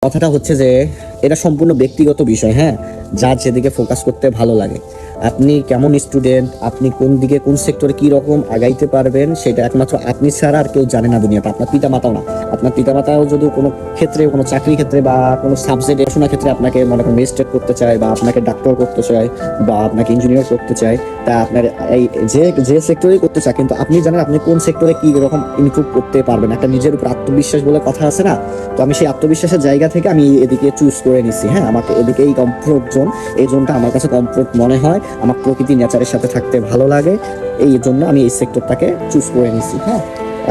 কথাটা হচ্ছে যে এটা সম্পূর্ণ ব্যক্তিগত বিষয়। হ্যাঁ, যার যেদিকে ফোকাস করতে ভালো লাগে। আপনি কেমন স্টুডেন্ট, আপনি কোন দিকে কোন সেক্টরে কি রকম আগাইতে পারবেন সেটা একমাত্র আপনি ছাড়া আর কেউ জানে না দুনিয়াতে। আপনার পিতামাতাও না। আপনার পিতামাতাও যদি কোনো ক্ষেত্রে, কোনো চাকরি ক্ষেত্রে বা কোনো সাবজেক্ট পড়াশোনার ক্ষেত্রে আপনাকে মনে করেন ম্যাজিস্ট্রেট করতে চায় বা আপনাকে ডাক্তার করতে চায় বা আপনাকে ইঞ্জিনিয়ার করতে চায়, তা আপনার এই যে যে সেক্টরেই করতে চায়, কিন্তু আপনি জানেন আপনি কোন সেক্টরে কি রকম ইমপ্রুভ করতে পারবেন। একটা নিজের উপর আত্মবিশ্বাস বলে কথা আছে না, তো আমি সেই আত্মবিশ্বাসের জায়গা থেকে আমি এদিকে চুজ করে নিচ্ছি। হ্যাঁ, আমাকে এদিকে এই কমফোর্ট জোন, এই জোনটা আমার কাছে কমফোর্ট মনে হয়, আমার প্রকৃতি নেচারের সাথে থাকতে ভালো লাগে, এই জন্য আমি এই সেক্টরটাকে চুজ করে নিচ্ছি। হ্যাঁ,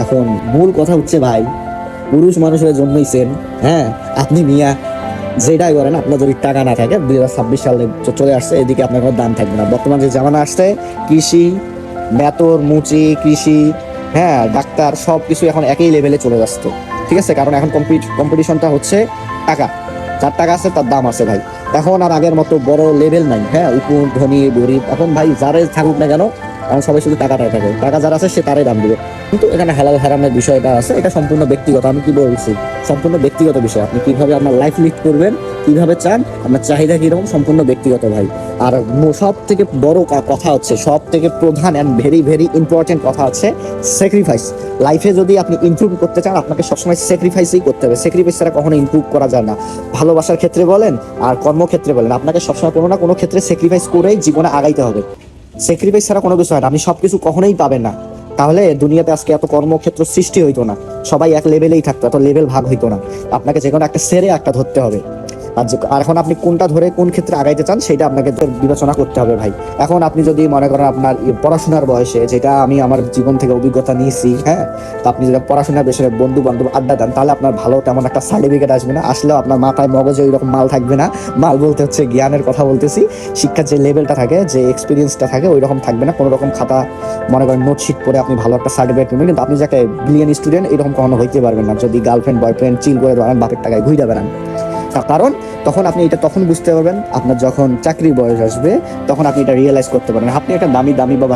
এখন মূল কথা হচ্ছে ভাই, পুরুষ মানুষের জন্মইছেন। হ্যাঁ, আপনি মিয়া যেটাই করেন, আপনার যদি টাকা না থাকে, 2026 সালে চলে আসছে, এদিকে আপনার কোনো দাম থাকবে না। বর্তমান যে জামানা আসছে, কৃষি, মেতর, মুচি, কৃষি, হ্যাঁ, ডাক্তার, সব কিছু এখন একই লেভেলে চলে যাচ্ছে। ঠিক আছে, কারণ এখন কম্পিটিশনটা হচ্ছে টাকা। যার টাকা আছে তার দাম আছে ভাই। এখন আর আগের মতো বড় লেভেল নাই। হ্যাঁ, উপর, ধনী, গরিব, এখন ভাই যারে থাকুক না কেন, এখন সবাই শুধু টাকাটাই থাকে। টাকা যার আছে সে তারাই দাম দিবে। কিন্তু এখানে হালাল হারামের বিষয়টা আছে, এটা সম্পূর্ণ ব্যক্তিগত। আমি কি বলছি, সম্পূর্ণ ব্যক্তিগত বিষয়। আপনি কিভাবে আপনার লাইফ লিড করবেন, কিভাবে চান, আপনার চাহিদা কিরকম, সম্পূর্ণ ব্যক্তিগত ভাই। আর সব থেকে বড় কথা হচ্ছে, সব থেকে প্রধান অ্যান্ড ভেরি ভেরি ইম্পর্টেন্ট কথা হচ্ছে স্যাক্রিফাইস। লাইফে যদি আপনি ইমপ্রুভ করতে চান, আপনাকে সবসময় স্যাক্রিফাইসই করতে হবে। স্যাক্রিফাইস ছাড়া কখনো ইমপ্রুভ করা যায় না। ভালোবাসার ক্ষেত্রে বলেন আর কর্মক্ষেত্রে বলেন, আপনাকে সবসময় কোনো না কোনো ক্ষেত্রে স্যাক্রিফাইস করেই জীবনে আগাইতে হবে। স্যাক্রিফাইস ছাড়া কোনো কিছু হয় না। আপনি সবকিছু কখনোই পাবেন না। তাহলে দুনিয়াতে আজকে এত কর্মক্ষেত্র সৃষ্টি হইতো না, সবাই এক লেভেলেই থাকতো, এত লেভেল ভাগ হইতো না। আপনাকে যে কোনো একটা সেরে একটা ধরতে হবে। আর এখন আপনি কোনটা ধরে কোন ক্ষেত্রে আগাইতে চান সেটা আপনাকে বিবেচনা করতে হবে ভাই। এখন আপনি যদি মনে করেন আপনার পড়াশোনার বয়সে, যেটা আমি আমার জীবন থেকে অভিজ্ঞতা নিয়েছি, হ্যাঁ, তো আপনি যদি পড়াশোনার বিষয়ে বন্ধু বান্ধব আড্ডা দেন, তাহলে আপনার ভালো তেমন একটা সার্টিফিকেট আসবে না। আসলেও আপনার মাথায় মগজে ওই রকম মাল থাকবে না। মাল বলতে হচ্ছে জ্ঞানের কথা বলতেছি। শিক্ষার যে লেভেলটা থাকে, যে এক্সপিরিয়েন্সটা থাকে, ওই রকম থাকবে না। কোনো রকম খাতা মনে করেন নোটশিট পরে আপনি ভালো একটা সার্টিফিকেট নেবেন, কিন্তু আপনি যে একটা ব্রিলিয়ান্ট স্টুডেন্ট এরকম কখনো হইতে পারবেন না যদি গার্লফ্রেন্ড বয়ফ্রেন্ড চিল করে ধরেন, বাপের টাকায় ঘুরে বেড়ান। কারণ তখন আপনি এটা তখন বুঝতে পারবেন, আপনার যখন চাকরির বয়স আসবে, তখন আপনি এটা রিয়েলাইজ করতে পারেন। আপনি একটা দামি দামি বা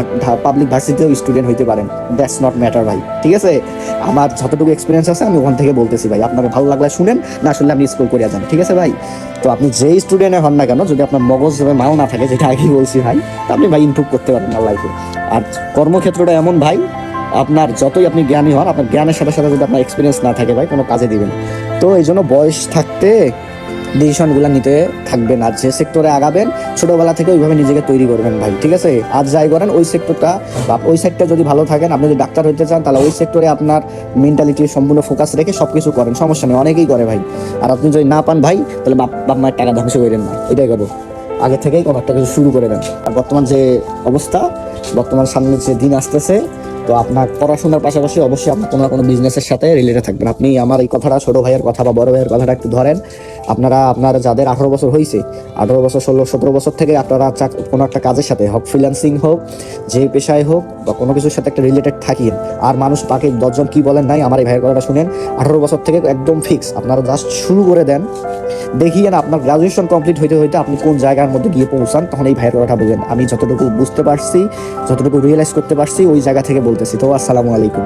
পাবলিক ভার্সিটিতেও স্টুডেন্ট হইতে পারেন, দ্যাটস নট ম্যাটার ভাই। ঠিক আছে, আমার যতটুকু এক্সপিরিয়েন্স আছে আমি ওখান থেকে বলতেছি ভাই। আপনার ভালো লাগলে শুনেন, না শুনলে আপনি স্কুল করে যান। ঠিক আছে ভাই, তো আপনি যেই স্টুডেন্টে হন না কেন, যদি আপনার মগজ মাল না থাকে, যেটা আগেই বলছি ভাই, তা আপনি ভাই ইমপ্রুভ করতে পারেন না লাইফে। আর কর্মক্ষেত্রটা এমন ভাই, আপনার যতই আপনি জ্ঞানী হন, আপনার জ্ঞানের সাথে সাথে যদি আপনার এক্সপিরিয়েন্স না থাকে ভাই, কোনো কাজে দিবেন। তো এই জন্য বয়স থাকতে ডিসিশনগুলো নিতে থাকবেন। আর যে সেক্টরে আগাবেন, ছোটবেলা থেকে ওইভাবে নিজেকে তৈরি করবেন ভাই। ঠিক আছে, আজ যাই করেন ওই সেক্টরটা বা ওই সেক্টর যদি ভালো থাকেন, আপনি যদি ডাক্তার হইতে চান, তাহলে ওই সেক্টরে আপনার মেন্টালিটি সম্পূর্ণ ফোকাস রেখে সবকিছু করেন, সমস্যা নেই, অনেকেই করে ভাই। আর আপনি যদি না পান ভাই, তাহলে বাপ মায়ের টাকা ধ্বংস করেন না, এটাই করবো। আগে থেকেই কোনো একটা কিছু শুরু করে দেন। আর বর্তমান যে অবস্থা, বর্তমান সামনে যে দিন আসতেছে, তো আপনার পড়াশোনার পাশাপাশি অবশ্যই আপনার কোনো না কোনো বিজনেসের সাথে রিলেটেড থাকবেন। আপনি আমার এই কথাটা, ছোট ভাইয়ের কথা বা বড় ভাইয়ের কথাটা একটু ধরেন। আপনারা যাদের 18 বছর হয়েছে, 18 বছর 16 17 বছর থেকে আপনারা কোনো একটা কাজের সাথে হোক, ফ্রিল্যান্সিং হোক, যে পেশায় হোক, বা কোনো কিছুর সাথে একটা রিলেটেড থাকিন। আর মানুষ বাকি 10 জন কি বলেন নাই, আমার এই ভাইয়ের কথাটা শুনেন। 18 বছর থেকে একদম ফিক্স, আপনারা জাস্ট শুরু করে দেন। দেখিয়ে না আপনার গ্রাজুয়েশন কমপ্লিট হইতে হইতে আপনি কোন জায়গার মধ্যে গিয়ে পৌঁছান, তখন এই ভাইয়ের কথাটা বলবেন। আমি যতটুকু বুঝতে পারছি, যতটুকু রিয়েলাইজ করতে পারছি, ওই জায়গা থেকে বলতেছি। তো আসসালামু আলাইকুম।